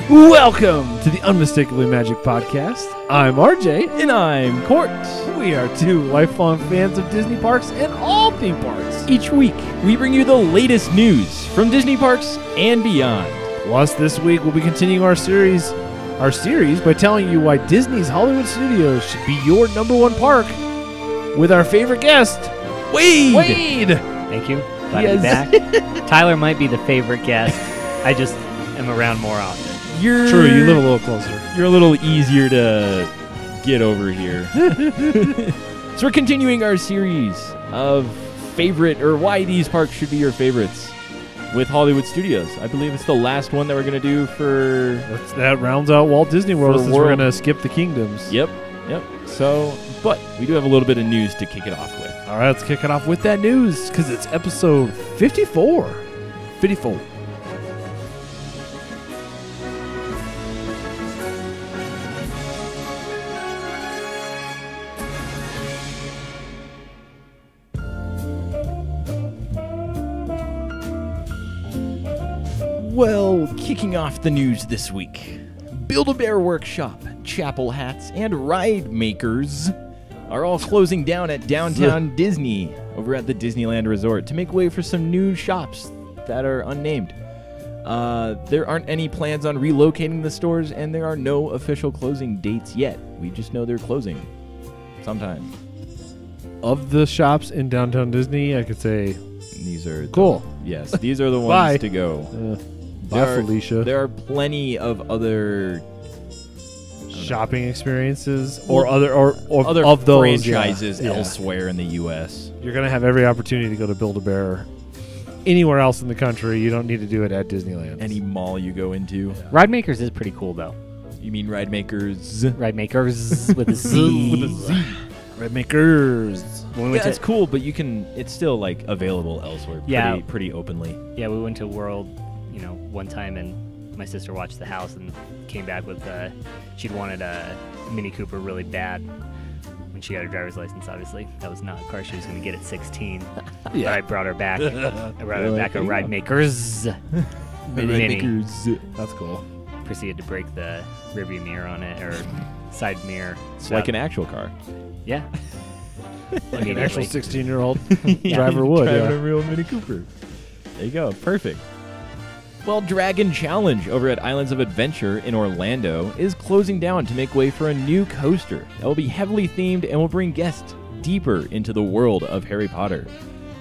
Welcome to the Unmistakably Magic Podcast. I'm RJ. And I'm Court. We are two lifelong fans of Disney parks and all theme parks. Each week, we bring you the latest news from Disney parks and beyond. Plus, this week we'll be continuing our series by telling you why Disney's Hollywood Studios should be your #1 park with our favorite guest, Wade. Thank you. Glad to be back. Tyler might be the favorite guest. I just am around more often. True, you live a little closer. You're a little easier to get over here. So we're continuing our series of why these parks should be your favorites with Hollywood Studios. I believe it's the last one that we're going to do for... That rounds out Walt Disney World since we're going to skip the kingdoms. Yep. So, but we do have a little bit of news to kick it off with. All right, let's kick it off with that news because it's episode 54. 54. Well, kicking off the news this week, Build-A-Bear Workshop, Chapel Hats, and Ride Makers are all closing down at downtown Disney over at the Disneyland Resort to make way for some new shops that are unnamed. There aren't any plans on relocating the stores, and there are no official closing dates yet. We just know they're closing sometime. Of the shops in downtown Disney, I could say these are cool. Yes, these are the ones to go. Bye, Felicia. There are plenty of other shopping experiences or other of those franchises yeah. elsewhere in the U.S. You're going to have every opportunity to go to Build-A-Bear anywhere else in the country. You don't need to do it at Disneyland. Any mall you go into. Yeah. Ride Makers is pretty cool, though. You mean Ride Makers? Ride Makers with a Z. With a Z. Ride Makers. When we went it's cool, but it's still like available elsewhere. Pretty openly. Yeah, we went to World, one time, and my sister watched the house and came back with she'd wanted a Mini Cooper really bad when she got her driver's license. Obviously, that was not a car she was going to get at 16. Yeah. But I brought her back. A Ride Makers. Mini. That's cool. Proceeded to break the rearview mirror on it, or side mirror. It's like an actual car. Yeah. Like an actual 16-year-old driver would. Driving a real Mini Cooper. There you go. Perfect. Well, Dragon Challenge over at Islands of Adventure in Orlando is closing down to make way for a new coaster that will be heavily themed and will bring guests deeper into the world of Harry Potter.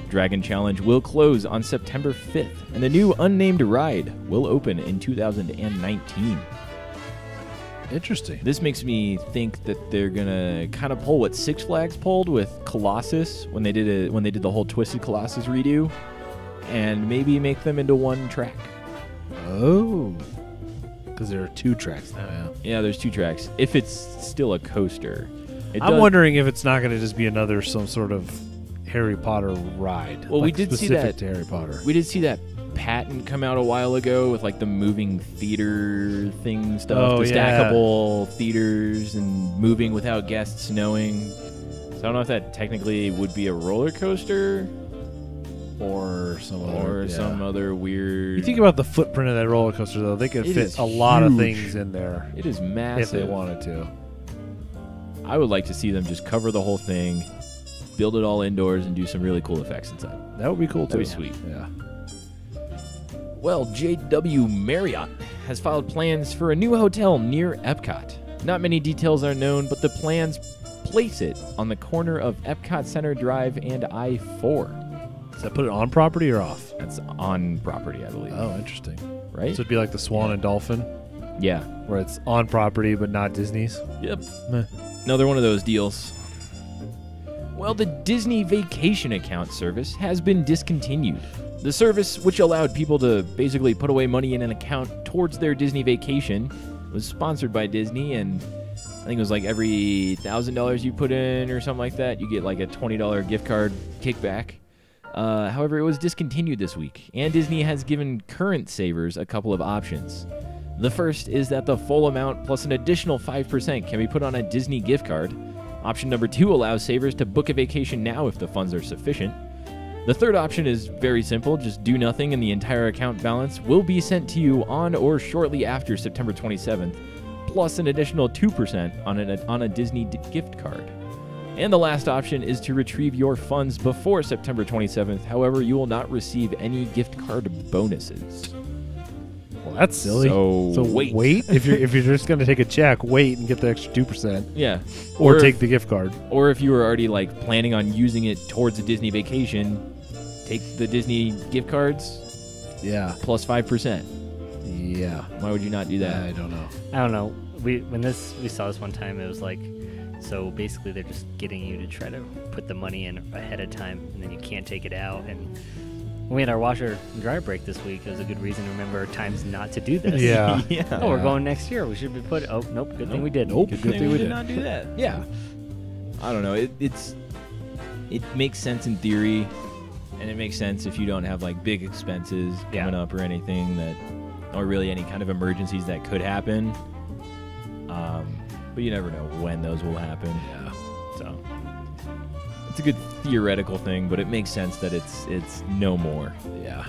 Dragon Challenge will close on September 5th, and the new unnamed ride will open in 2019. Interesting. This makes me think that they're gonna kind of pull what Six Flags pulled with Colossus when they did the whole Twisted Colossus redo, and maybe make them into one track. Oh, because there are 2 tracks now. Yeah. Yeah, there's 2 tracks. If it's still a coaster, I'm wondering if it's not going to just be some sort of Harry Potter ride. Well, we did see that to Harry Potter. We did see that patent come out a while ago with like the moving theater thing stuff, stackable theaters and moving without guests knowing. So I don't know if that technically would be a roller coaster or some other weird. You think about the footprint of that roller coaster, though; they could fit a lot of things in there. It is massive if they wanted to. I would like to see them just cover the whole thing, build it all indoors, and do some really cool effects inside. That would be cool too. That'd be sweet. Yeah. Well, JW Marriott has filed plans for a new hotel near Epcot. Not many details are known, but the plans place it on the corner of Epcot Center Drive and I-4. Does that put it on property or off? That's on property, I believe. Oh, interesting. Right? So it'd be like the Swan and Dolphin? Yeah. Where it's on property but not Disney's? Yep. Another one of those deals. Well, the Disney Vacation Account service has been discontinued. The service, which allowed people to basically put away money in an account towards their Disney vacation, was sponsored by Disney, and I think it was like every $1,000 you put in or something like that, you get like a $20 gift card kickback. However, it was discontinued this week, and Disney has given current savers a couple of options. The first is that the full amount plus an additional 5% can be put on a Disney gift card. Option number 2 allows savers to book a vacation now if the funds are sufficient. The third option is very simple. Just do nothing and the entire account balance will be sent to you on or shortly after September 27th, plus an additional 2% on a Disney gift card. And the last option is to retrieve your funds before September 27th. However, you will not receive any gift card bonuses. Well, that's silly. So wait. if you're just gonna take a check, wait and get the extra 2%. Yeah. Or take the gift card. Or if you were already like planning on using it towards a Disney vacation, take the Disney gift cards. Yeah. Plus 5%. Yeah. Why would you not do that? I don't know. I don't know. We saw this one time. It was like, so basically they're just getting you to try to put the money in ahead of time, and then you can't take it out. And when we had our washer and dryer break this week, it was a good reason to remembe times not to do this. Yeah. Oh, we're going next year. We should be put. Oh, nope. Good thing we did. Nope. Good Good thing thing we we did did. not do that. Yeah. I don't know. It makes sense in theory, and it makes sense if you don't have like big expenses coming up or anything that, or really any kind of emergencies that could happen. But you never know when those will happen. Yeah. So it's a good theoretical thing, but it makes sense that it's no more. Yeah.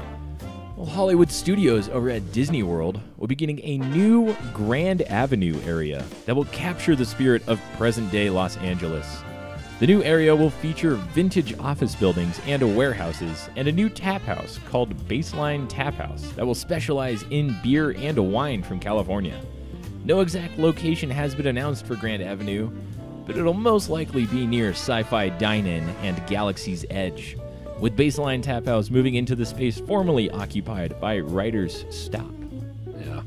Well, Hollywood Studios over at Disney World will be getting a new Grand Avenue area that will capture the spirit of present-day Los Angeles. The new area will feature vintage office buildings and warehouses, and a new tap house called Baseline Tap House that will specialize in beer and wine from California. No exact location has been announced for Grand Avenue, but it'll most likely be near Sci-Fi Dine-In and Galaxy's Edge, with Baseline Tap House moving into the space formerly occupied by Writer's Stop. Yeah.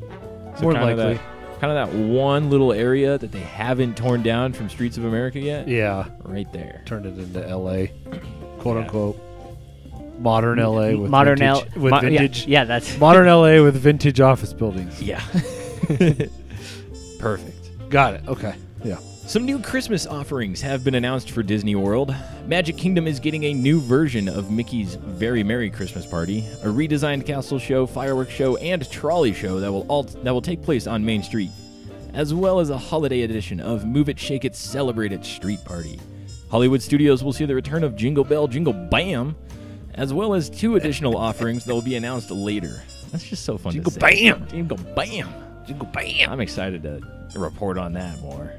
So More kind likely. Of that one little area that they haven't torn down from Streets of America yet. Yeah. Right there. Turned it into L.A. quote unquote. Modern L.A. with modern vintage. With vintage. Yeah, that's Modern L.A. with vintage office buildings. Yeah. Perfect. Got it. Okay. Yeah. Some new Christmas offerings have been announced for Disney World. Magic Kingdom is getting a new version of Mickey's Very Merry Christmas Party, a redesigned castle show, fireworks show, and trolley show that will take place on Main Street, as well as a holiday edition of Move It, Shake It, Celebrate It Street Party. Hollywood Studios will see the return of Jingle Bell, Jingle Bam, as well as 2 additional offerings that will be announced later. That's just so fun Jingle to say. Bam! Jingle Bam! Jingle bam. I'm excited to report on that more.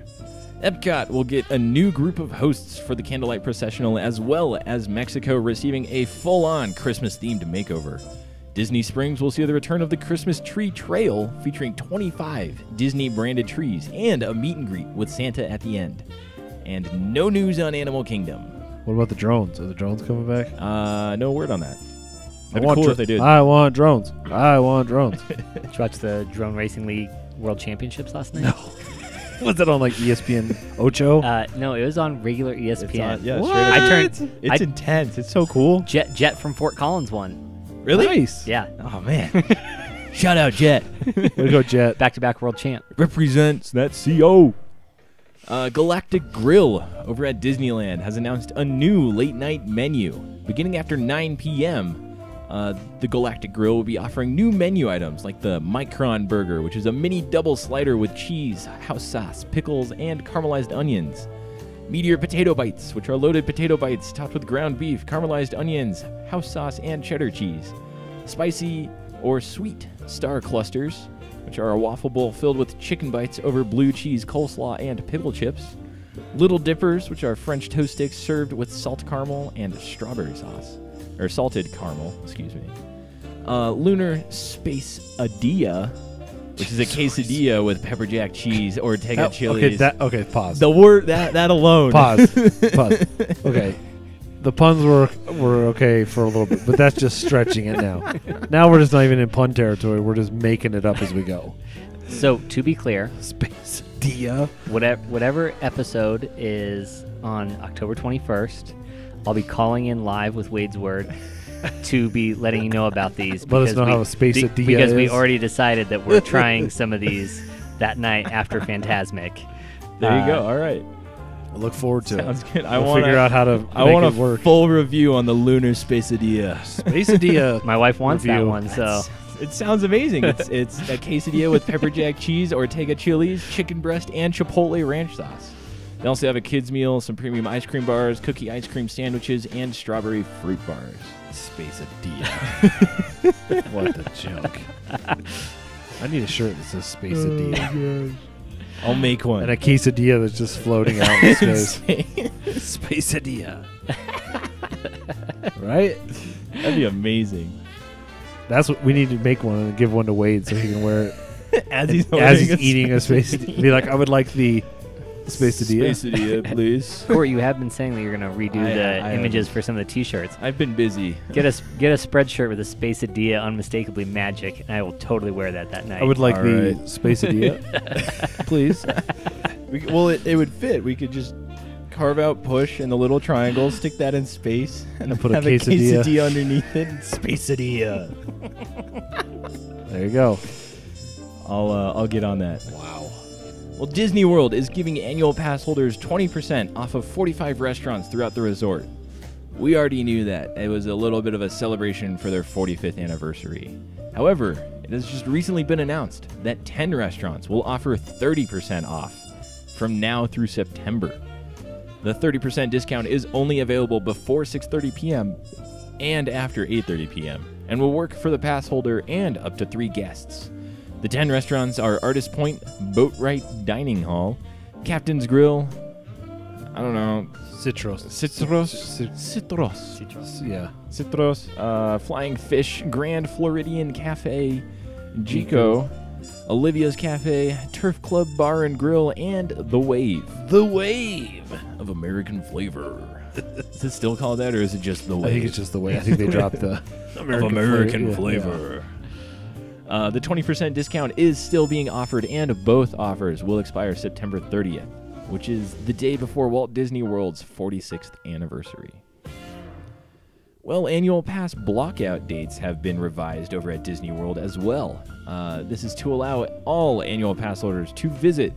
Epcot will get a new group of hosts for the Candlelight Processional, as well as Mexico receiving a full-on Christmas-themed makeover. Disney Springs will see the return of the Christmas Tree Trail, featuring 25 Disney-branded trees and a meet and greet with Santa at the end. And no news on Animal Kingdom. What about the drones? Are the drones coming back? No word on that. I That'd be want cool if they did. I want drones. I want drones. Did you watch the Drone Racing League World Championships last night? No. Was it on like ESPN Ocho? No, it was on regular ESPN. It's intense. It's so cool. Jet from Fort Collins won. Really? Nice. Yeah. Oh, man. Shout out, Jet. Way to go, Jet. Back-to-back world champ. Represents that CO. Galactic Grill over at Disneyland has announced a new late-night menu. Beginning after 9 p.m., the Galactic Grill will be offering new menu items like the Micron Burger, which is a mini double slider with cheese, house sauce, pickles, and caramelized onions. Meteor Potato Bites, which are loaded potato bites topped with ground beef, caramelized onions, house sauce, and cheddar cheese. Spicy or sweet Star Clusters, which are a waffle bowl filled with chicken bites over blue cheese, coleslaw, and pickle chips. Little Dippers, which are French toast sticks served with salt caramel and strawberry sauce. Or salted caramel, excuse me. Lunar Space Adia, which is a quesadilla with pepper jack cheese, Ortega chilies. Okay, pause. The word that alone. Pause. Okay. The puns were okay for a little bit, but that's just stretching it now. Now we're just not even in pun territory. We're just making it up as we go. So, to be clear, Space Dia. whatever episode is on October 21st, I'll be calling in live with Wade's Word to be letting you know about these. Let us know how a Space Dia because we is. already decided that we're trying some of these that night after Phantasmic. There you go. All right. I look forward to Sounds it. good. I We'll want figure out how to I make want it a work. full review on the Lunar Space Adia. Space Dia. My wife wants that Review. one, so It sounds amazing. It's a quesadilla with pepper jack cheese, Ortega chilies, chicken breast, and chipotle ranch sauce. They also have a kids meal, some premium ice cream bars, cookie ice cream sandwiches, and strawberry fruit bars. Spaceadilla. What the joke. I need a shirt that says Spaceadilla. I'll make one. And a quesadilla that's just floating out in space. Spaceadilla. Right? That'd be amazing. That's what we need to make one and give one to Wade so he can wear it as he's eating a spaceadilla. Be like, I would like the Spaceadilla. Spaceadilla, please. Corey, you have been saying that you're going to redo the images for some of the T-shirts. I've been busy. Get a spreadshirt with a Spaceadilla Unmistakably Magic, and I will totally wear that night. I would like the Spaceadilla, please. It would fit. We could just carve out push and the little triangle, stick that in space, and put a have quesadilla. a quesadilla underneath it. Spaceadilla. There you go. I'll get on that. Wow. Well, Disney World is giving annual pass holders 20% off of 45 restaurants throughout the resort. We already knew that. It was a little bit of a celebration for their 45th anniversary. However, it has just recently been announced that 10 restaurants will offer 30% off from now through September. The 30% discount is only available before 6:30 p.m. and after 8:30 p.m. and will work for the pass holder and up to 3 guests. The 10 restaurants are Artist Point, Boatwright Dining Hall, Captain's Grill, I don't know, Citrus. Yeah. Citrus, Flying Fish, Grand Floridian Cafe, Jico, Olivia's Cafe, Turf Club Bar and Grill, and The Wave. The Wave Of American flavor. Is it still called that, or is it just The Wave? I think it's just The Wave. I think they dropped the American flavor. The 20% discount is still being offered, and both offers will expire September 30th, which is the day before Walt Disney World's 46th anniversary. Well, annual pass blockout dates have been revised over at Disney World as well. This is to allow all annual pass holders to visit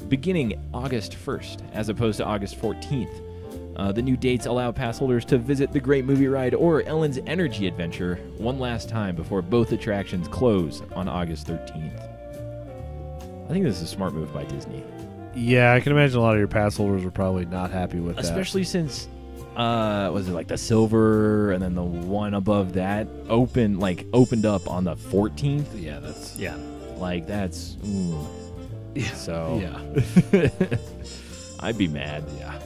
beginning August 1st, as opposed to August 14th. The new dates allow pass holders to visit the Great Movie Ride or Ellen's Energy Adventure one last time before both attractions close on August 13th. I think this is a smart move by Disney. Yeah, I can imagine a lot of your pass holders were probably not happy with that. Especially since, was it like the silver and then the one above that opened up on the 14th? Yeah, that's... Yeah. Like, that's... Ooh. Yeah. So... Yeah. I'd be mad. Yeah.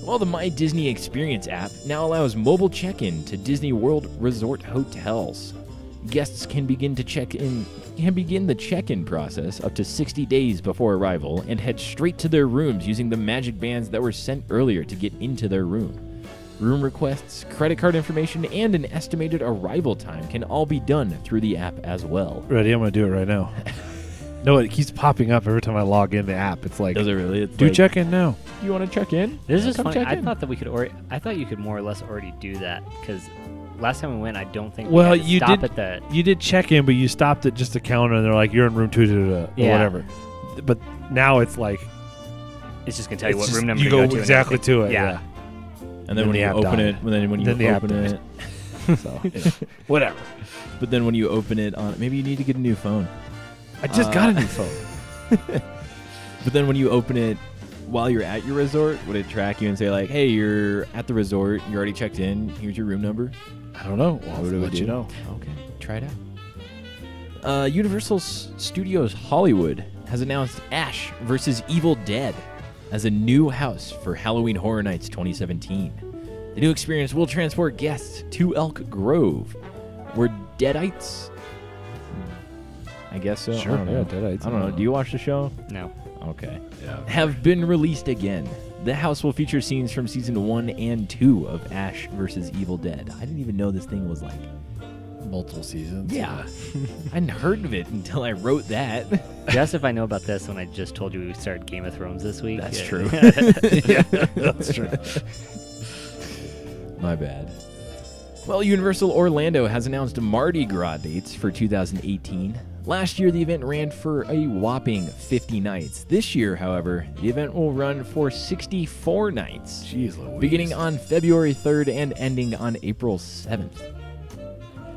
Well, the My Disney Experience app now allows mobile check-in to Disney World Resort hotels. Guests can begin the check-in process up to 60 days before arrival and head straight to their rooms using the magic bands that were sent earlier to get into their room. Room requests, credit card information, and an estimated arrival time can all be done through the app as well. Ready? I'm going to do it right now. No, it keeps popping up every time I log in the app. It's like, does it really? It's do like, check in now. You want to check in? This is Come funny. check I in. thought that we could, I thought you could more or less already do that because last time we went, I don't think Well, we had to you stop did- at the. You did check in, but you stopped at just a counter, and they're like, "You're in room 2 or Yeah. whatever." But now it's like It's just gonna tell you it's what just- room number you to go to and exactly everything. to it. Yeah. And then when the you app open died. it, Then the app open died. it, So whatever. but then when you open it on, maybe you need to get a new phone. I just got a new phone. But then when you open it while you're at your resort, would it track you and say like, "Hey, you're at the resort. You already checked in. Here's your room number." I don't know. Well, What would it let do? you know. Okay, try it out. Universal Studios Hollywood has announced Ash vs. Evil Dead as a new house for Halloween Horror Nights 2017. The new experience will transport guests to Elk Grove, where Deadites... I guess so. Sure, I don't know. yeah, Deadites. I don't know. Do you watch the show? No. Okay. Yeah. Have been released again. The house will feature scenes from season 1 and 2 of Ash vs. Evil Dead. I didn't even know this thing was like... Multiple seasons. Yeah. I hadn't heard of it until I wrote that. Just if I know about this when I just told you we started Game of Thrones this week. That's Yeah. true. Yeah, that's true. My bad. Well, Universal Orlando has announced Mardi Gras dates for 2018. Last year, the event ran for a whopping 50 nights. This year, however, the event will run for 64 nights, Jeez Louise. beginning on February 3rd and ending on April 7th.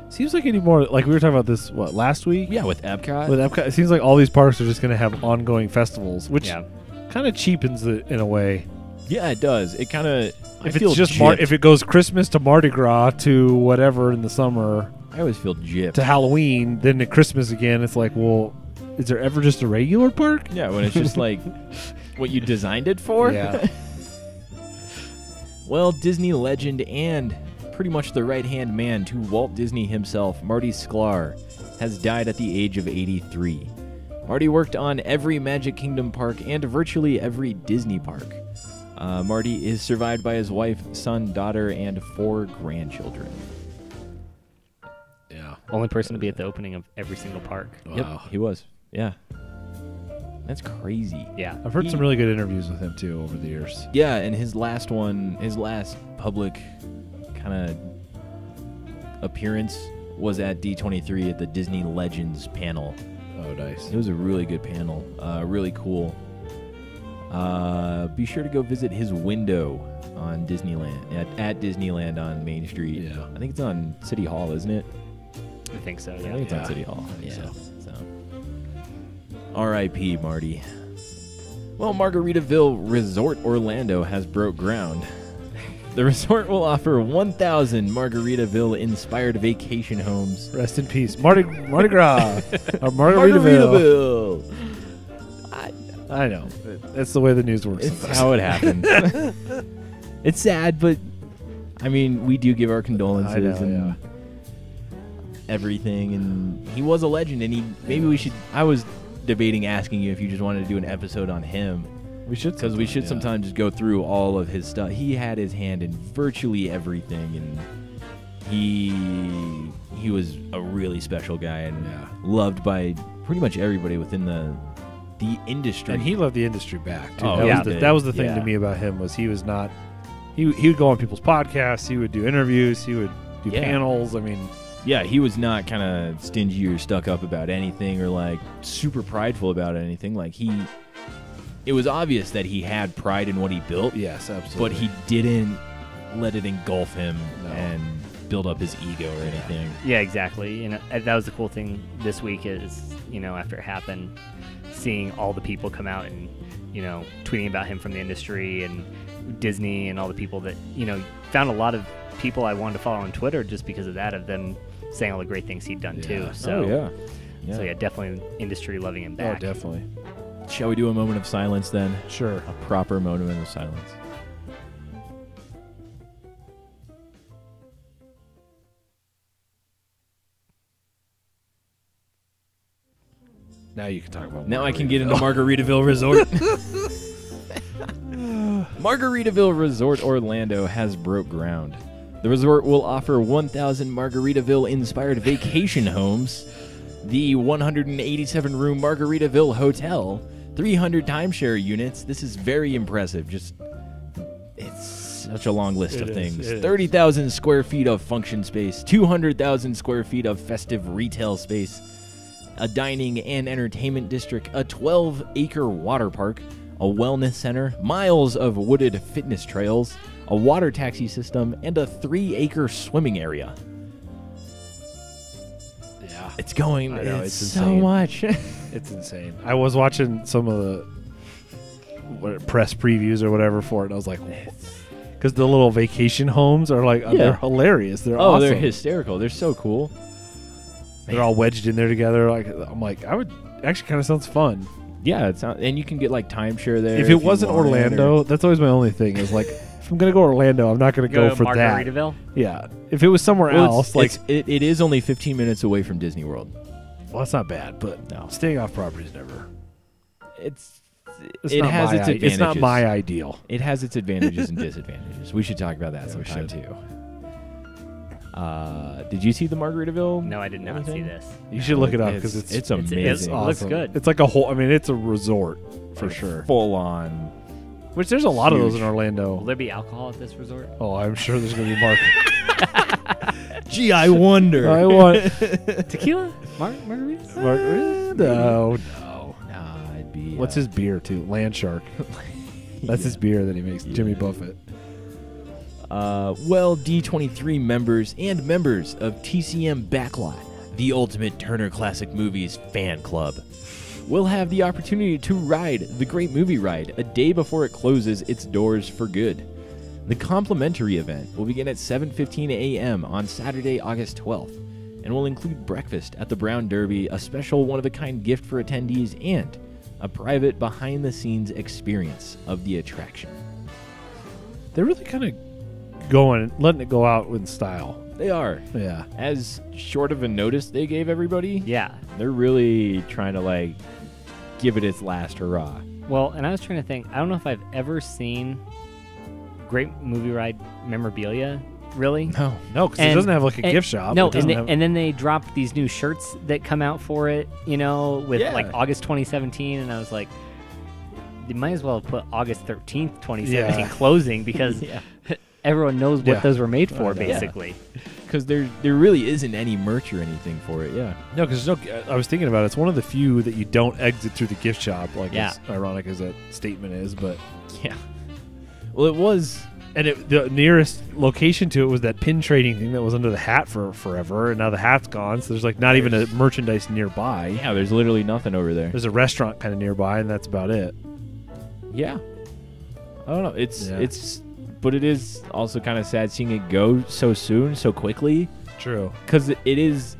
Seems like anymore, like we were talking about this, last week? Yeah, with Epcot. With Epcot, it seems like all these parks are just going to have ongoing festivals, which Yeah. kind of cheapens it in a way. Yeah, it does. It kind of. If it's just if it goes Christmas to Mardi Gras to whatever in the summer I always feel gypped. to Halloween, then to Christmas again, it's like, well, is there ever just a regular park? Yeah, when it's just like what you designed it for. Yeah. Well, Disney legend and pretty much the right-hand man to Walt Disney himself, Marty Sklar, has died at the age of 83. Marty worked on every Magic Kingdom park and virtually every Disney park. Marty is survived by his wife, son, daughter, and 4 grandchildren. Yeah. Only person to be at the opening of every single park. Wow. Yep, he was. Yeah. That's crazy. Yeah. I've heard some really good interviews with him, too, over the years. Yeah, and his last public kind of appearance was at D23 at the Disney Legends panel. Oh, nice. It was a really good panel. Really cool. Be sure to go visit his window on Disneyland, at Disneyland on Main Street. Yeah. I think it's on City Hall, isn't it? I think so. I Yeah. think it's on City Hall. Yeah. So. R.I.P. Marty. Well, Margaritaville Resort Orlando has broke ground. The resort will offer 1,000 Margaritaville-inspired vacation homes. Rest in peace. Mardi Gras. Or Margaritaville. I know. That's the way the news works. It's how it happened. It's sad, but I mean, we do give our condolences and everything. And he was a legend, and maybe we should. I was debating asking you if you just wanted to do an episode on him. We should, because we should sometimes just go through all of his stuff. He had his hand in virtually everything, and he was a really special guy and loved by pretty much everybody within the industry. And he loved the industry back, too. Oh, That was the thing to me about him, was he was not... He would go on people's podcasts. He would do interviews. He would do panels. I mean... Yeah, he was not kind of stingy or stuck up about anything or, like, super prideful about anything. Like, it was obvious that he had pride in what he built. Yes, absolutely. But he didn't let it engulf him and build up his ego or anything. Yeah, exactly. That was the cool thing this week is, after it happened, seeing all the people come out and, tweeting about him from the industry and Disney and all the people that, found a lot of people I wanted to follow on Twitter just because of that, of them saying all the great things he'd done too. So, So definitely industry loving him back. Oh, definitely. Shall we do a moment of silence then? Sure. A proper moment of silence. Now you can talk about Now I can get into Margaritaville Resort. Margaritaville Resort Orlando has broke ground. The resort will offer 1,000 Margaritaville-inspired vacation homes, the 187-room Margaritaville Hotel, 300 timeshare units. This is very impressive. It's such a long list of things. 30,000 square feet of function space, 200,000 square feet of festive retail space, a dining and entertainment district, a 12-acre water park, a wellness center, miles of wooded fitness trails, a water taxi system, and a 3-acre swimming area. Yeah. It's going. I know, it's it's so insane. much. It's insane. I was watching some of the press previews or whatever for it, and I was like, because the little vacation homes are like, they're hilarious. They're awesome. They're hysterical. They're so cool. They're all wedged in there together. I'm like, actually kind of sounds fun. Yeah, and you can get like timeshare there. If it wasn't Orlando, that's always my only thing. Is like, if I'm gonna go to Orlando, I'm not gonna go for that. Margaritaville? Yeah. If it was somewhere else, it is only 15 minutes away from Disney World. Well, that's not bad, but No. staying off property is never. It has its advantages. It's not my ideal. It has its advantages and disadvantages. We should talk about that sometime too. Did you see the Margaritaville? No, I did not see this. You should look it up because it's amazing. It looks good. It's like a whole. I mean, it's a resort for sure. Full on. Which there's a lot of those in Will Orlando. there be alcohol at this resort? Oh, I'm sure there's gonna be market. Gee, I wonder. I want Tequila? Margaritas? No. Nah, it'd be. What's his beer too? Land Shark. That's his beer that he makes. Jimmy Buffett. Well, D23 members and members of TCM Backlot, the Ultimate Turner Classic Movies fan club, will have the opportunity to ride the Great Movie Ride a day before it closes its doors for good. The complimentary event will begin at 7:15 a.m. on Saturday, August 12th, and will include breakfast at the Brown Derby, a special one-of-a-kind gift for attendees, and a private behind-the-scenes experience of the attraction. They're really kind of letting it go out in style. They are. Yeah. As short of a notice they gave everybody, Yeah. they're really trying to, give it its last hurrah. Well, and I was trying to think. I don't know if I've ever seen Great Movie Ride memorabilia. Really? No, because it doesn't have a gift shop. No, It doesn't and then they dropped these new shirts that come out for it, with August 2017, and I was like, they might as well have put August 13th, 2017 closing because everyone knows what those were made for, basically. Because there really isn't any merch or anything for it, No, because I was thinking about it. It's one of the few that you don't exit through the gift shop, as ironic as that statement is, but... Yeah. Well, it was... And the nearest location to it was that pin trading thing that was under the hat for forever, and now the hat's gone, so there's not even a merchandise nearby. Yeah, there's literally nothing over there. There's a restaurant kind of nearby, and that's about it. Yeah. I don't know. But it is also kind of sad seeing it go so soon, so quickly. True. Because it is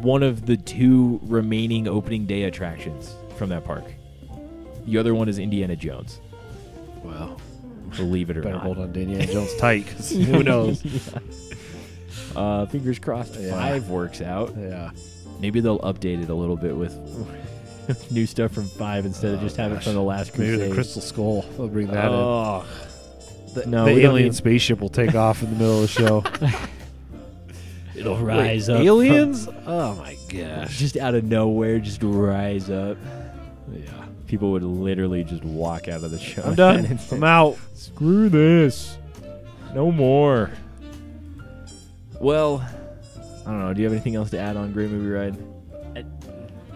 one of the 2 remaining opening day attractions from that park. The other one is Indiana Jones. Wow. Believe it or Better not. hold on to Indiana Jones tight, because who knows? Fingers crossed 5 works out. Yeah. Maybe they'll update it a little bit with new stuff from 5 instead of just having it from the last Crusade. Maybe the Crystal Skull. They'll bring that in. No, the we don't alien need- spaceship will take off in the middle of the show. It'll rise up. Aliens? Oh my gosh. Just out of nowhere, just rise up. Yeah. People would literally just walk out of the show. I'm done. I'm out. Screw this. No more. Well, I don't know. Do you have anything else to add on Great Movie Ride?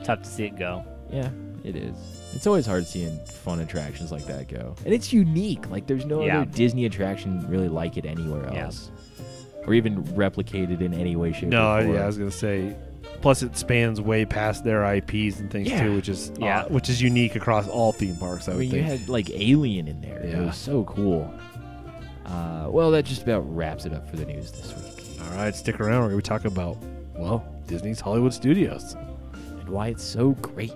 Tough to see it go. Yeah, it is. It's always hard seeing fun attractions like that go. And it's unique. There's no other Disney attraction really like it anywhere else. Or even replicated in any way, shape, or form. I was going to say... Plus, it spans way past their IPs and things too, which is unique across all theme parks. I would think. You had Alien in there. Yeah. It was so cool. Well, that just about wraps it up for the news this week. All right, stick around. We're going to be talking about Disney's Hollywood Studios and why it's so great.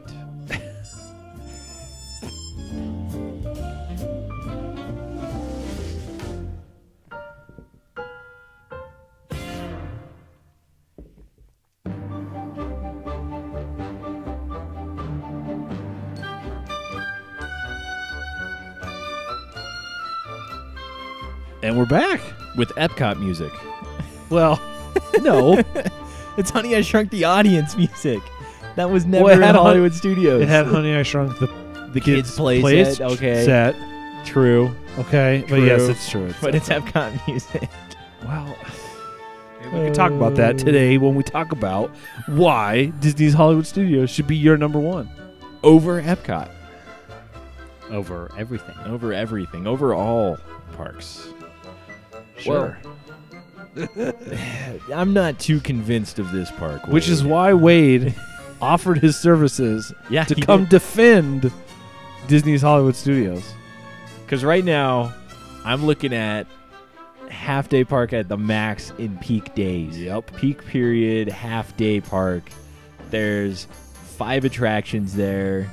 And we're back. With Epcot music. Well, no. It's Honey, I Shrunk the Audience music. That was never Well, it in had Hollywood Studios. It had Honey, I Shrunk the Kids Play Set. Okay. Set. True. Okay. But True. yes, it's true. But it's Epcot music. Well, we can talk about that today when we talk about why Disney's Hollywood Studios should be your number 1. Over Epcot. Over everything. Over everything. Over all parks. Sure. Well, I'm not too convinced of this park. Which Wade. is why Wade offered his services to he come did. defend Disney's Hollywood Studios. Because right now, I'm looking at half-day park at the max in peak days. Yep. Peak period, half-day park. There's 5 attractions there,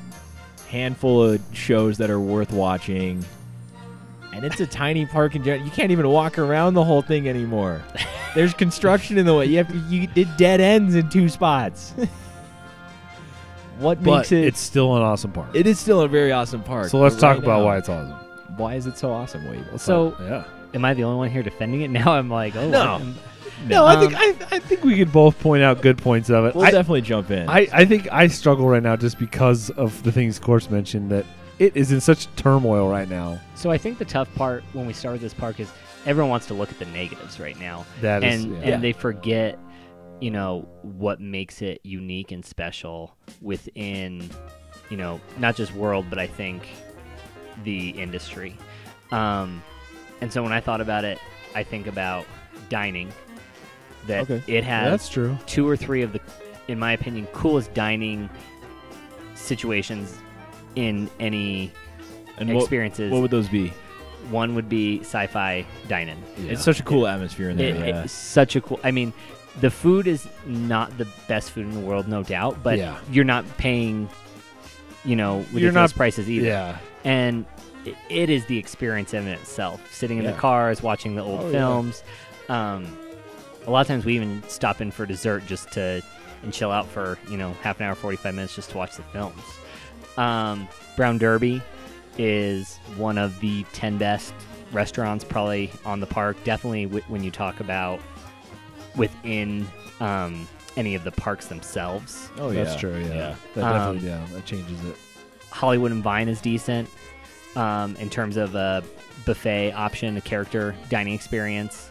handful of shows that are worth watching, and it's a tiny park in general. You can't even walk around the whole thing anymore. There's construction in the way. You did dead ends in 2 spots. What makes it? It's still an awesome park. It is still a very awesome park. So let's but talk right about now, why it's awesome. Why is it so awesome, Wade? So, Yeah. am I the only one here defending it? Now I'm like, oh. No. No, I think we could both point out good points of it. We'll definitely jump in. I think I struggle right now just because of the things Course mentioned, that it is in such turmoil right now. So I think the tough part when we started this park is everyone wants to look at the negatives right now. That is, and they forget, what makes it unique and special within, not just world, but I think the industry. And so when I thought about it, I think about dining. That it has That's true. 2 or 3 of the, in my opinion, coolest dining situations in any And experiences. What would those be? One would be sci-fi dining. Yeah. It's such a cool atmosphere in there. It's such a cool. I mean, the food is not the best food in the world, no doubt, but Yeah. you're not paying, ridiculous prices either. Yeah. And it is the experience in itself. Sitting in the Yeah. cars, watching the old Oh, films. A lot of times we even stop in for dessert just to and chill out for half an hour, 45 minutes just to watch the films. Brown Derby is one of the 10 best restaurants probably on the park. Definitely when you talk about within any of the parks themselves. Oh, yeah. That's true, yeah. That definitely, that changes it. Hollywood and Vine is decent in terms of a buffet option, a character dining experience.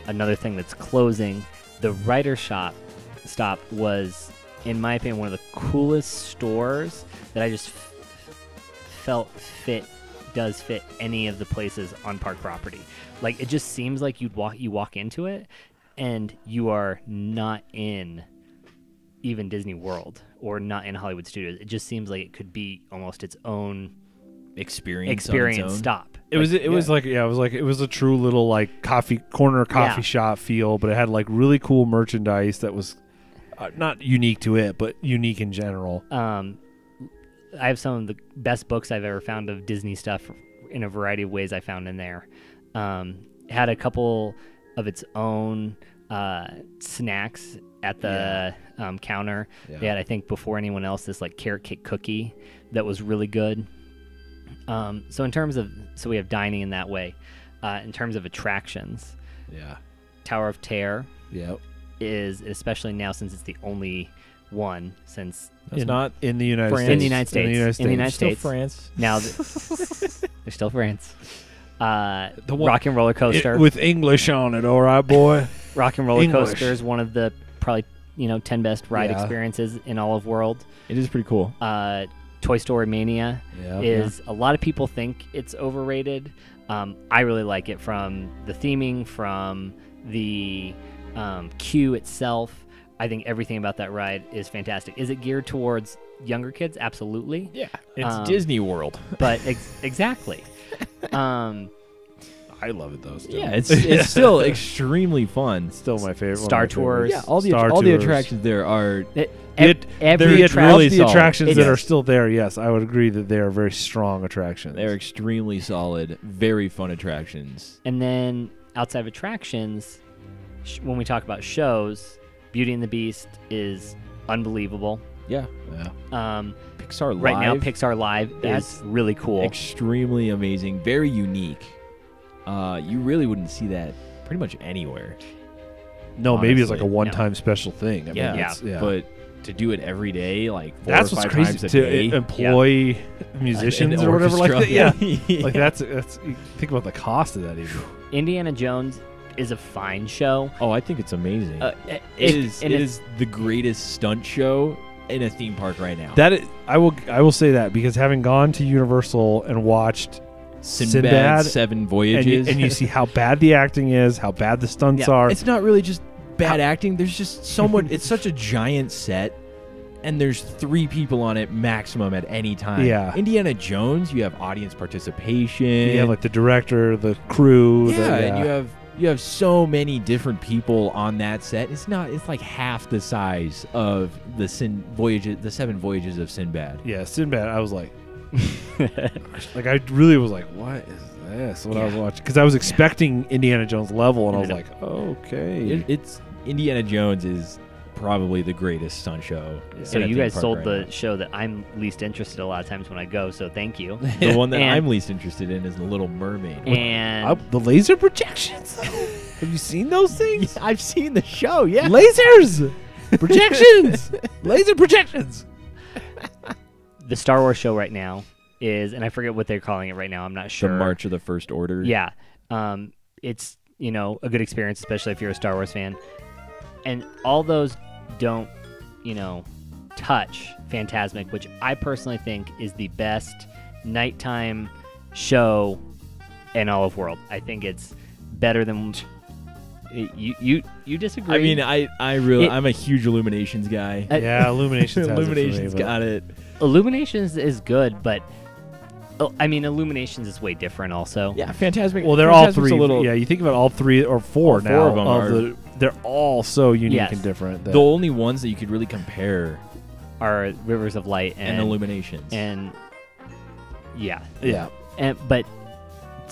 Another thing that's closing, the Writer Stop was, in my opinion, one of the coolest stores that I just felt does fit any of the places on park property. Like, it just seems like you walk into it and you are not in even Disney World or not in Hollywood Studios. It just seems like it could be almost its own Experience stop. It was a true little like coffee shop feel, but it had like really cool merchandise that was not unique to it, but unique in general. I have some of the best books I've ever found of Disney stuff in a variety of ways I found in there. It had a couple of its own snacks at the counter. Yeah. They had, I think, before anyone else, this like carrot cake cookie that was really good. So in terms of, we have dining in that way. In terms of attractions, Yeah. Tower of Terror Yep. is, especially now since it's the only one since It's not in the United France. States. in the United States. In the United still States. France. Now they're still France. The one- Rock and Roller Coaster. with English on it, all right, boy. Rock and Roller English. Coaster is one of the probably 10 best ride Yeah. experiences in all of world. It is pretty cool. Toy Story Mania Yeah. is a lot of people think it's overrated. I really like it from the theming, from the queue itself. I think everything about that ride is fantastic. Is it geared towards younger kids? Absolutely. Yeah. It's Disney World. But exactly. I love it though. Still. Yeah, it's still extremely fun. still my favorite. Star one of my Tours. favorites. Yeah, all the Star Really Tours. attractions there are Every really the solid. attractions It that is. are still there. Yes, I would agree that they are very strong attractions. they're extremely solid, very fun attractions. And then outside of attractions, when we talk about shows, Beauty and the Beast is unbelievable. Yeah. Yeah. Pixar Live. Right now, Pixar Live That's is really cool. extremely amazing, very unique. You really wouldn't see that pretty much anywhere. No, maybe it's like a Honestly, one-time special thing. I mean, Yeah, it's- But to do it every day, like 4 that's or what's 5 crazy times a to day, employ musicians an or whatever like that. Yeah, orchestra. like that's you think about the cost of that even. Indiana Jones is a fine show. Oh, I think it's amazing. It It is the greatest stunt show in a theme park right now. I will say that because having gone to Universal and watched Sinbad 7 Voyages, and you see how bad the acting is, how bad the stunts Yeah, are. it's not really just bad acting. There's just so much. It's such a giant set, and there's 3 people on it maximum at any time. Yeah. Indiana Jones, you have audience participation. You have like the director, the crew. And you have so many different people on that set. It's like half the size of the 7 Voyages of Sinbad. Yeah, Sinbad. I was like, like I really was like, what is this? When I was watching, because I was expecting Indiana Jones level, and I was like, okay. It's Indiana Jones is probably the greatest stunt show. So in a you theme guys park sold right the now. show that I'm least interested a lot of times when I go, so thank you. The one that And- I'm least interested in is The Little Mermaid. And The laser projections. Have you seen those things? I've seen the show, yeah. Lasers, projections, laser projections. the Star Wars show right now is, and I forget what they're calling it right now. I'm not sure. The March of the First Order. Yeah. It's, a good experience, especially if you're a Star Wars fan. And all those don't, touch Fantasmic, which I personally think is the best nighttime show in all of world. I think it's better than You disagree? I mean, I'm a huge Illuminations guy. Yeah, Illuminations. Illuminations got it. Illuminations is good, but I mean, Illuminations is way different. Also, Yeah, Fantasmic. Well, they're all Fantasmic's three. a little, Yeah, you think about all three or four All four now. of them are- they're all so unique Yes. and different. the only ones that you could really compare are Rivers of Light and Illuminations. and yeah, yeah. but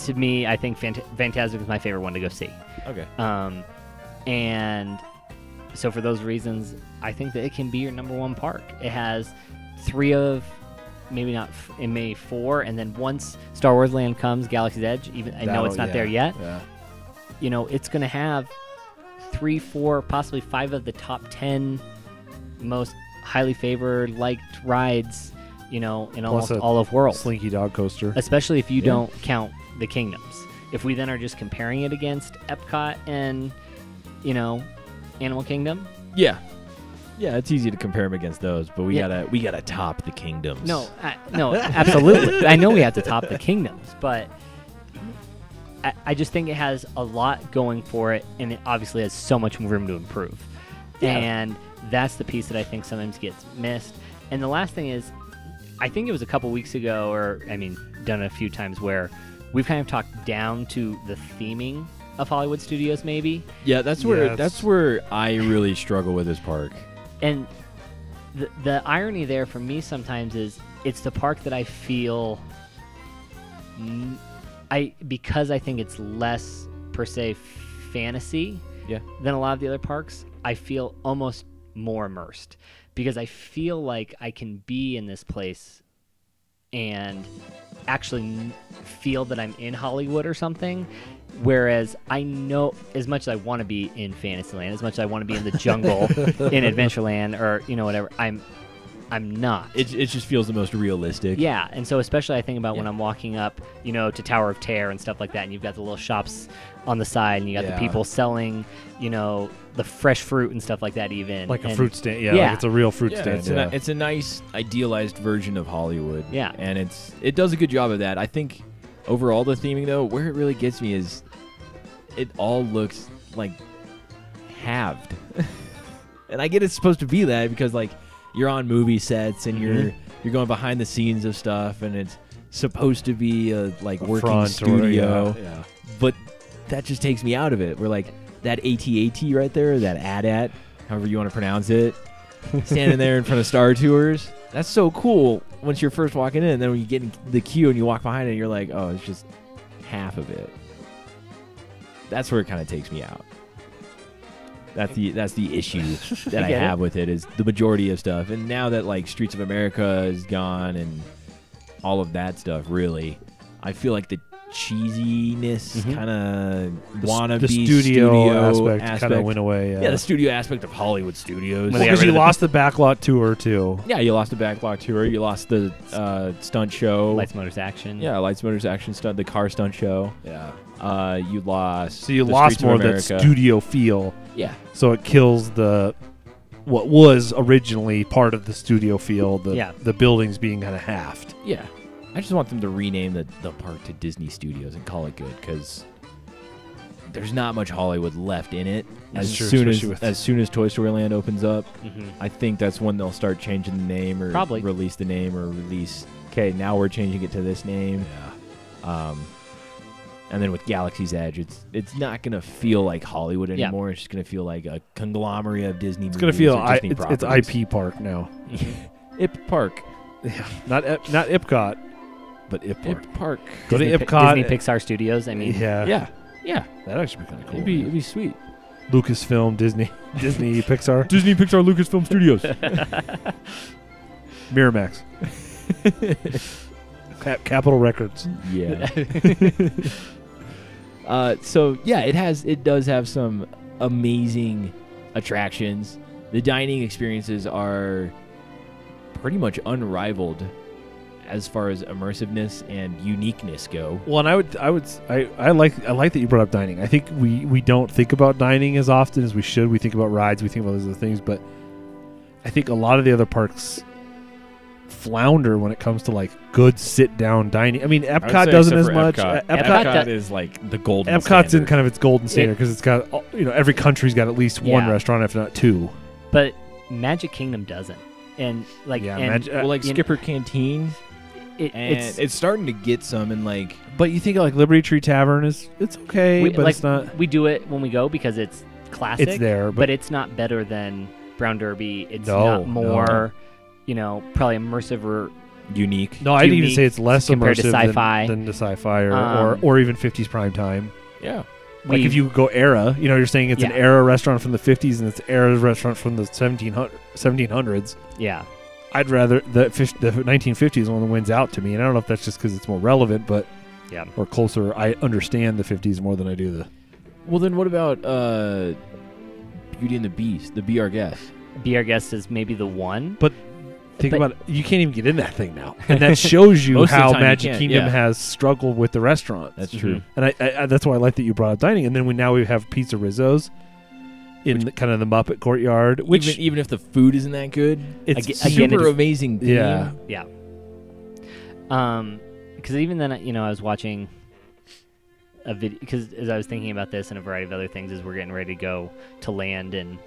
to me, I think Fantasmic is my favorite one to go see. Okay. And so for those reasons, I think that it can be your number one park. It has three of, maybe not, it may 4, and then once Star Wars Land comes, Galaxy's Edge, even I know it's not there yet. Yeah. You know, it's going to have 3, 4, possibly 5 of the top 10 most highly favored, liked rides, you know, in Plus almost all of World. Slinky Dog Coaster. Especially if you don't count the kingdoms. If we then are just comparing it against Epcot and, you know, Animal Kingdom. Yeah, it's easy to compare them against those, but we Yeah. gotta top the kingdoms. No, absolutely. I know we have to top the kingdoms, but I just think it has a lot going for it, and it obviously has so much room to improve. Yeah. And that's the piece that I think sometimes gets missed. And the last thing is, I think it was a couple weeks ago, or I mean, done a few times where we've kind of talked down to the theming of Hollywood Studios, maybe. Yeah, that's where I really struggle with this park. And the irony there for me sometimes is it's the park that I feel because I think it's less per se fantasy than a lot of the other parks, I feel almost more immersed because I feel like I can be in this place and actually feel that I'm in Hollywood or something. Whereas I know as much as I want to be in Fantasyland, as much as I want to be in the jungle in Adventureland or, you know, whatever, I'm not. It just feels the most realistic. Yeah, and so especially I think about when I'm walking up, you know, to Tower of Terror and stuff like that, and you've got the little shops on the side, and you got the people selling, you know, the fresh fruit and stuff like that even. Like a fruit stand. Yeah, like it's a real fruit stand. It's a nice, idealized version of Hollywood. Yeah. And it does a good job of that. I think overall the theming, though, where it really gets me is it all looks like halved. And I get it's supposed to be that because, like, you're on movie sets and you're going behind the scenes of stuff, and it's supposed to be a working studio. Yeah. But that just takes me out of it. We're like that AT-AT right there, that AT-AT, however you want to pronounce it, standing there in front of Star Tours. That's so cool once you're first walking in, and then when you get in the queue and you walk behind it, you're like, oh, it's just half of it. That's where it kind of takes me out. That's the issue that I have with it is the majority of stuff. And now that like Streets of America is gone and all of that stuff, really, I feel like the cheesiness kind of wannabe the studio aspect kind of went away. Yeah, the studio aspect of Hollywood Studios. Because you lost the backlot tour too. Yeah, you lost the backlot tour. You lost the stunt show. Lights, Motors, Action. Yeah, Lights, Motors, Action stunt. The car stunt show. Yeah. You lost. So you the lost Streets more of of that America. studio feel. Yeah. So it kills what was originally part of the studio feel. The buildings being kind of halved. Yeah. I just want them to rename the park to Disney Studios and call it good because there's not much Hollywood left in it. As soon as Toy Story Land opens up, I think that's when they'll start changing the name or probably release the name or release. Okay, now we're changing it to this name. Yeah. And then with Galaxy's Edge, it's not gonna feel like Hollywood anymore. It's just gonna feel like a conglomerate of Disney. It's gonna feel it's IP Park now. IP Park. Yeah. Not Epcot. But IP Park. Go to Epcot. Disney Pixar Studios. I mean, yeah. That'd actually be kind of cool. It'd be sweet. Lucasfilm, Disney, Pixar, Disney Pixar, Lucasfilm Studios, Miramax, Capitol Records. Yeah. So yeah, it does have some amazing attractions. The dining experiences are pretty much unrivaled as far as immersiveness and uniqueness go. Well, and I like that you brought up dining. I think we don't think about dining as often as we should. We think about rides, we think about those other things, but I think a lot of the other parks flounder when it comes to like good sit down dining. I mean, I would Epcot say doesn't except as for much. Epcot. Epcot Epcot is like the golden Epcot's standard. in kind of its golden standard because it's got every country's got at least one Yeah. restaurant, if not two. But Magic Kingdom doesn't. And like, Yeah, and Well, like Skipper Canteen, and it's it's starting to get some in like. But you think like Liberty Tree Tavern it's okay, but like, it's not. we do it when we go because it's classic. It's there, but it's not better than Brown Derby. It's No, not more, probably immersive or Unique. No, I'd even unique say it's less compared to immersive sci-fi. than the sci-fi or, Um, or even 50s prime time. Yeah. Like if you go era, you're saying it's an Yeah. era restaurant from the 50s and it's an era restaurant from the 1700s. Yeah. I'd rather the 1950s one that wins out to me, and I don't know if that's just because it's more relevant, but Yeah. or closer. I understand the 50s more than I do the. Well, then what about Beauty and the Beast? The Be Our Guest. Be Our Guest is maybe the one. Think But- about it. You can't even get in that thing now, and that shows you Most of the how time you Magic can't, Kingdom yeah. has struggled with the restaurants. That's true. And I that's why I like that you brought up dining. And then we have Pizza Rizzos in the, kind of the Muppet Courtyard, which even if the food isn't that good, it's again, super it's- amazing theme. Yeah. Yeah. Because even then, I was watching a video because as I was thinking about this and a variety of other things as we're getting ready to go to land in,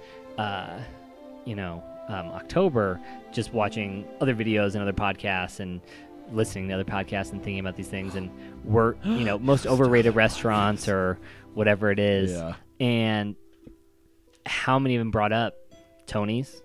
October, just watching other videos and other podcasts and listening to other podcasts and thinking about these things and we're most overrated restaurants or whatever it is, Yeah. and how many of them brought up Tony's,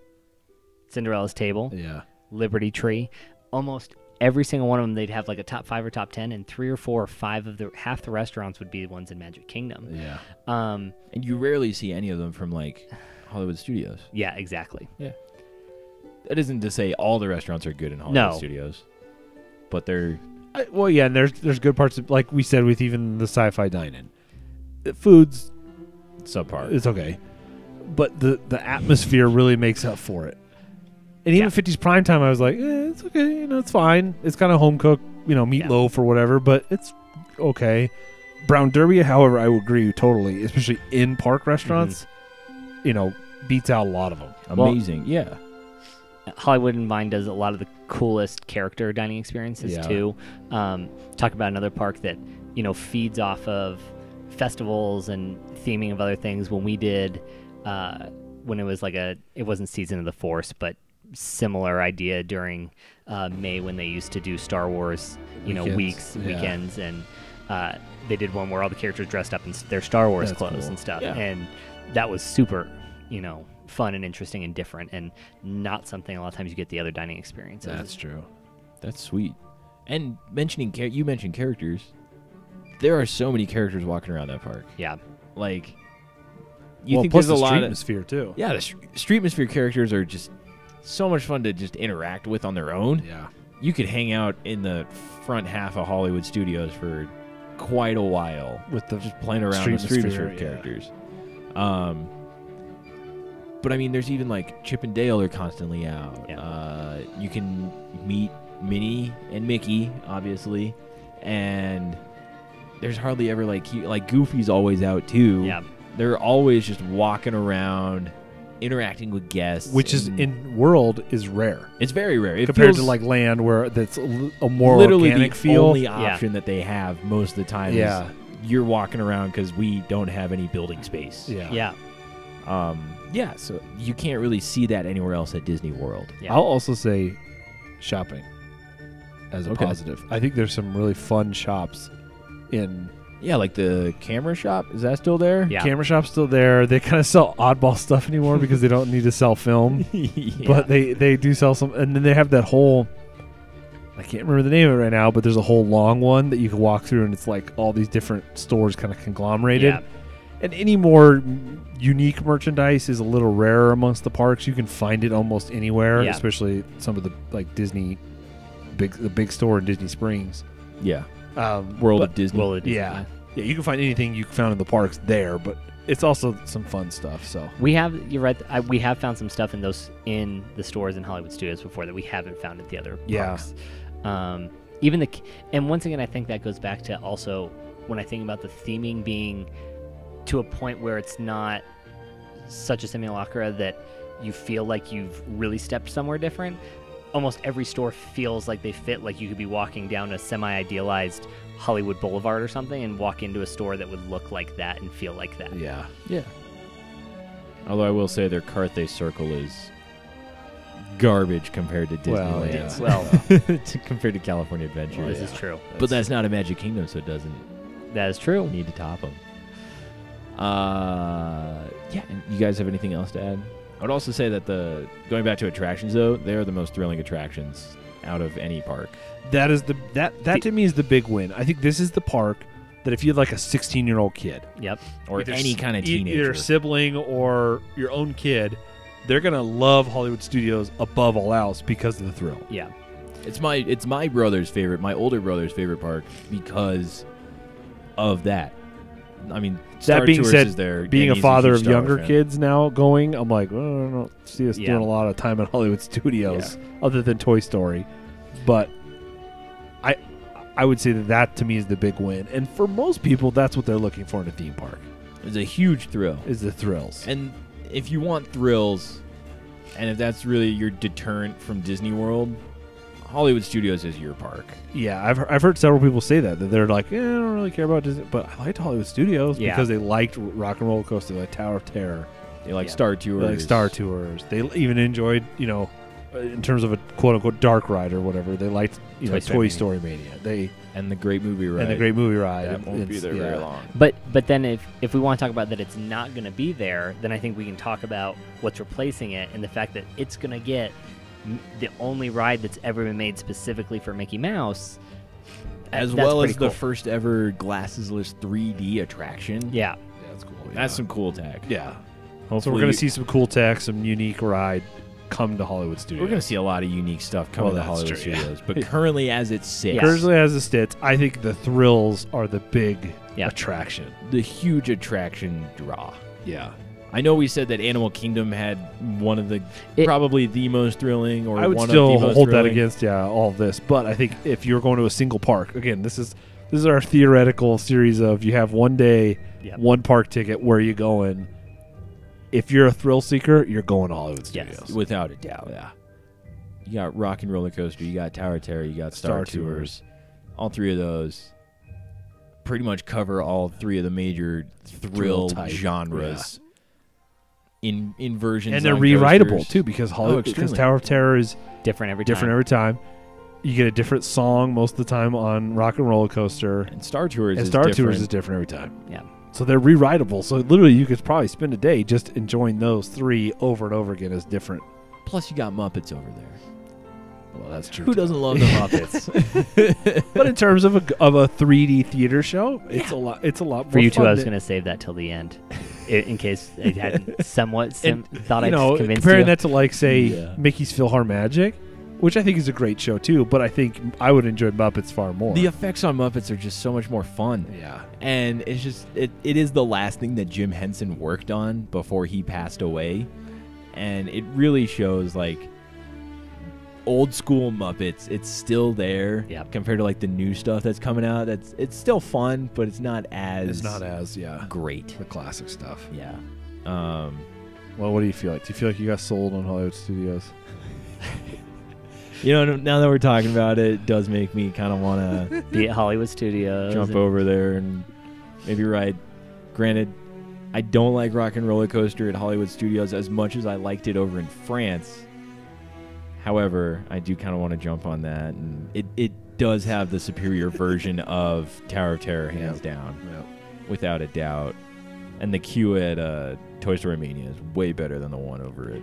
Cinderella's Table, Yeah. Liberty Tree. Almost every single one of them, they'd have like a top 5 or top 10, and 3 or 4 or 5 of half the restaurants would be the ones in Magic Kingdom. Yeah. And you rarely see any of them from like Hollywood Studios. Yeah, exactly. That isn't to say all the restaurants are good in Hollywood No. Studios, but they're Well, yeah, and there's good parts of, like we said with even the sci-fi dine-in. The food's subpar. it's okay, but the atmosphere really makes up for it. And even Yeah. 50s prime time, I was like, it's okay, it's fine. It's kind of home cooked, meatloaf or whatever, but it's okay. Brown Derby, however, I would agree totally, especially in park restaurants, beats out a lot of them. Amazing. Yeah. Hollywood and Vine does a lot of the coolest character dining experiences Yeah. too. Talk about another park that feeds off of festivals and theming of other things. When we did, when it was it wasn't Season of the Force, but similar idea during May when they used to do Star Wars, Weekends, yeah. weekends, and they did one where all the characters dressed up in their Star Wars That's clothes cool. and stuff, Yeah. and that was super, fun and interesting and different, and not something a lot of times you get the other dining experiences. That's true. That's sweet. And you mentioned characters. There are so many characters walking around that park. Yeah. Like, you think plus there's a the lot of atmosphere too. yeah. The Streetmosphere characters are just so much fun to just interact with on their own. Yeah. You could hang out in the front half of Hollywood Studios for quite a while With the just playing around with Streetmosphere, Streetmosphere yeah. characters. But I mean, there's even like Chip and Dale are constantly out. Yeah. You can meet Minnie and Mickey, obviously, and there's hardly ever like Goofy's always out too. Yeah. They're always just walking around, interacting with guests, which is and in World is rare it's very rare. It compared feels to like Land, where that's a more literally organic the feel. only option that they have most of the time. Yeah. Is you're walking around because we don't have any building space. Yeah. Yeah. So you can't really see that anywhere else at Disney World. Yeah. I'll also say shopping as a Okay. positive. I think there's some really fun shops in Yeah, like the camera shop. Is that still there? Yeah. camera shops still there. They kind of sell oddball stuff anymore because they don't need to sell film, but they do sell some. And then they have that whole, I can't remember the name of it right now, but there's a whole long one that you can walk through, and it's like all these different stores kind of conglomerated. Yeah. And any more unique merchandise is a little rarer amongst the parks. You can find it almost anywhere, Yeah. especially some of the like Disney, the big store in Disney Springs. Yeah. World World of Disney. Well, it is, Yeah, you can find anything you found in the parks there, but it's also some fun stuff. So We have, you're right. We have found some stuff in the stores in Hollywood Studios before that we haven't found at the other Yeah. parks. And once again, I think that goes back to also when I think about the theming being to a point where it's not such a simulacra that you feel like you've really stepped somewhere different. almost every store feels like they fit. Like you could be walking down a semi-idealized Hollywood Boulevard or something and walk into a store that would look like that and feel like that. Yeah. Yeah. Although I will say their Carthay Circle is garbage compared to Disneyland. Compared to California Adventure. This is true. But that's not a Magic Kingdom, so it doesn't That is true. need to top them. Yeah. And you guys have anything else to add? I would also say that going back to attractions though, they are the most thrilling attractions out of any park. That is that to me is the big win. I think this is the park that if you had like a 16-year-old kid, Yep. Or either any kind of teenager, either a sibling or your own kid, they're gonna love Hollywood Studios above all else because of the thrill. Yeah. It's my brother's favorite, my older brother's favorite park because of that. I mean, Star That being Tours said, is there, being and a he's father huge of Star Wars younger fan. kids now going, I'm like, well, I don't see us Yeah. doing a lot of time at Hollywood Studios other than Toy Story. But I would say that to me is the big win. And for most people, that's what they're looking for in a theme park, It's a huge thrill. is the thrills. And if you want thrills, and if that's really your deterrent from Disney World, Hollywood Studios is your park. Yeah, I've heard several people say that they're like, I don't really care about Disney, but I liked Hollywood Studios Yeah. because they liked Rock and Roller Coaster, like Tower of Terror, They like Yeah. Star they Tours. like Star Tours. They even enjoyed, in terms of a quote unquote dark ride or whatever, they liked Toy Story Mania. And the Great Movie Ride. And the Great Movie Ride. That won't be there very long. But then if we want to talk about that it's not going to be there, then I think we can talk about what's replacing it and the fact that it's going to get the only ride that's ever been made specifically for Mickey Mouse. As That's well as pretty the cool. first ever glassesless 3D attraction. Yeah. That's cool. That's some cool tech. Yeah. Hopefully So we're going to see some cool tech, some unique ride come to Hollywood Studios. We're going to see a lot of unique stuff coming Well, to that's Hollywood true, yeah. Studios. But currently, as it sits, Currently as it sits, I think the thrills are the big Yeah. attraction. the huge attraction draw. Yeah. I know we said that Animal Kingdom had one of the It- probably the most thrilling, or I would one still of the most hold that thrilling. against all of this, but I think if you're going to a single park, again, this is our theoretical series of you have one day, Yep. one park ticket, where are you going? If you're a thrill seeker, you're going to Hollywood Yes. Studios. without a doubt. Yeah. You got Rock and Roller Coaster, you got Tower of Terror, you got Star Star Tours. Tours. All three of those pretty much cover all three of the major thrill type, genres in versions. And they're on rewritable coasters. too, because because extremely. Tower of Terror is Different every different time. every time. You get a different song most of the time on Rock and Roller Coaster, And Star Tours and is Star different. Tours is different every time. Yeah. So they're rewritable. So literally, you could probably spend a day just enjoying those three over and over again as different. Plus, you got Muppets over there. Well, that's true. Who doesn't love the Muppets? But in terms of a 3D theater show, it's a lot. It's a lot more For you two, fun I was to- going to save that till the end, in case I hadn't somewhat thought you I'd know, convinced comparing you. that to like say Yeah. Mickey's PhilharMagic, which I think is a great show too. But I think I would enjoy Muppets far more. The effects on Muppets are just so much more fun. yeah. And it's just it is the last thing that Jim Henson worked on before he passed away. And it really shows like old school Muppets. It's still there Yep. compared to like the new stuff that's coming out. It's still fun, but it's not as great. the classic stuff. Yeah. Well, what do you feel like? Do you feel like you got sold on Hollywood Studios? You know, now that we're talking about it, it does make me kind of want to Be at Hollywood Studios. jump over there and maybe ride. Granted, I don't like Rock and Roller Coaster at Hollywood Studios as much as I liked it over in France. However, I do kind of want to jump on that, and it does have the superior version of Tower of Terror, hands down, without a doubt. And the queue at Toy Story Mania is way better than the one over at.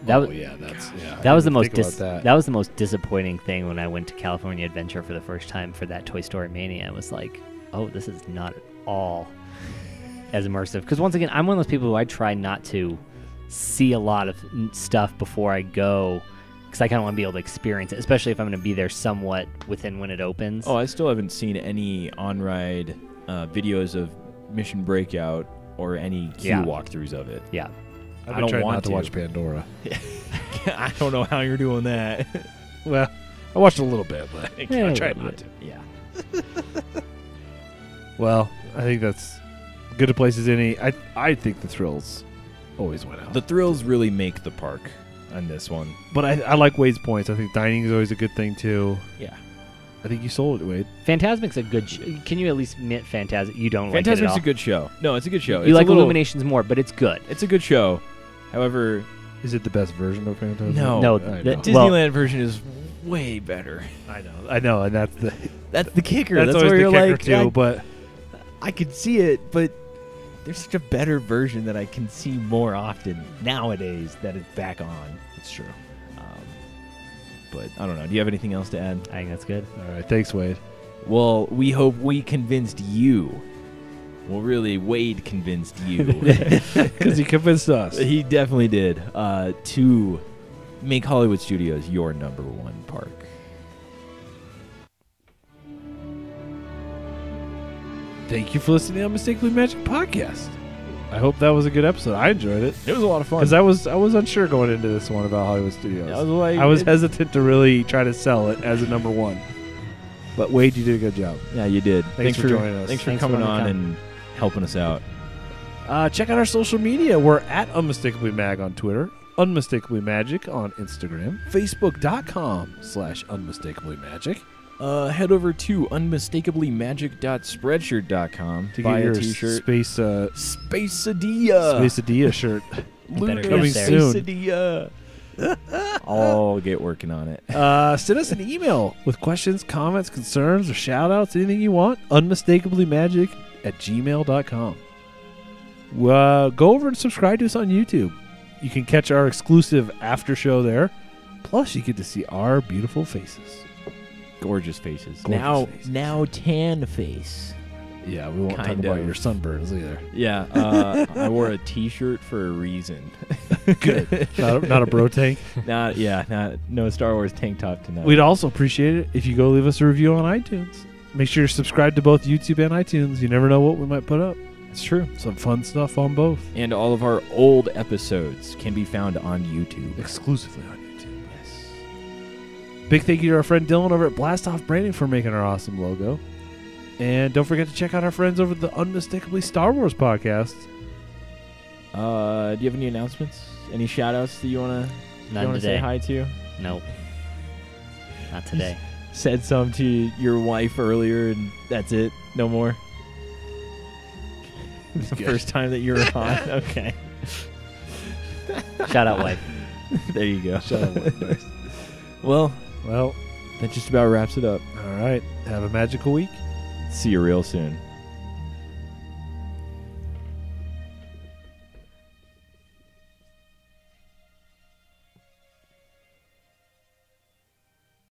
That was, that was the most that was the most disappointing thing when I went to California Adventure for the first time for that Toy Story Mania. I was like, oh, this is not at all as immersive. Because once again, I'm one of those people who I try not to see a lot of stuff before I go, because I kind of want to be able to experience it, especially if I'm going to be there somewhat within when it opens. Oh, I still haven't seen any on-ride videos of Mission Breakout or any queue walkthroughs of it. Yeah. I don't want to watch Pandora. I don't know how you're doing that. Well, I watched a little bit, but I Yeah, tried a little not to. Yeah. Well, I think that's good a place as any. I think the thrills always went out. The thrills really make the park. on this one. But I like Wade's points. I think dining is always a good thing too. Yeah. I think you sold it, Wade. Phantasmic's a good Can you at least admit Phantasmic? You don't like it at Phantasmic's all? a good show. No, it's a good show. You like Illuminations more, but it's good. It's a good show. However, Is it the best version of Phantasm? No. No, I the- know. Disneyland version is way better. I know, and that's That's the kicker. that's always where the you're kicker like, too. But I could see it, but there's such a better version that I can see more often nowadays that it's back on. it's true. But I don't know. Do you have anything else to add? I think that's good. All right, thanks, Wade. Well, we hope we convinced you. Well, really, Wade convinced you. Because he convinced us. He definitely did. To make Hollywood Studios your number one park. Thank you for listening to the Unmistakably Magic Podcast. I hope that was a good episode. I enjoyed it It was a lot of fun. because I was unsure going into this one about Hollywood Studios. I was like, I was hesitant to really try to sell it as a number one. But Wade, you did a good job. Yeah, you did. Thanks for joining us. Thanks for Thanks for coming letting me on and helping us out. Check out our social media. We're at Unmistakably Mag on Twitter, Unmistakably Magic on Instagram, Facebook.com/Unmistakably Magic. Head over to unmistakablymagic.spreadshirt.com To buy get your a t-shirt. Spaceadilla. Spaceadilla shirt. Better coming get there. soon. Spaceadilla. I'll get working on it. Send us an email with questions, comments, concerns, or shout-outs, anything you want. Unmistakablymagic@gmail.com. Go over and subscribe to us on YouTube. You can catch our exclusive after show there. Plus, you get to see our beautiful faces. Gorgeous faces. Gorgeous faces. Now tan face. Yeah, we won't talk Kind about of. your sunburns either. Yeah, I wore a t-shirt for a reason. Good. Not a bro tank. No Star Wars tank top tonight. We'd also appreciate it if you go leave us a review on iTunes. Make sure you're subscribed to both YouTube and iTunes. You never know what we might put up. It's true. Some fun stuff on both. And all of our old episodes can be found on YouTube. Exclusively on YouTube. Yes. Big thank you to our friend Dylan over at Blast Off Branding for making our awesome logo. And don't forget to check out our friends over at the Unmistakably Star Wars podcast. Do you have any announcements? Any shout-outs that you want None to say today. hi to? Nope. Not today. Said some to your wife earlier, and that's it. No more. The Good. first time that you were on. Okay. Shout out, wife. There you go. Shut up. Nice. Well, Well, that just about wraps it up. all right. Have a magical week. See you real soon.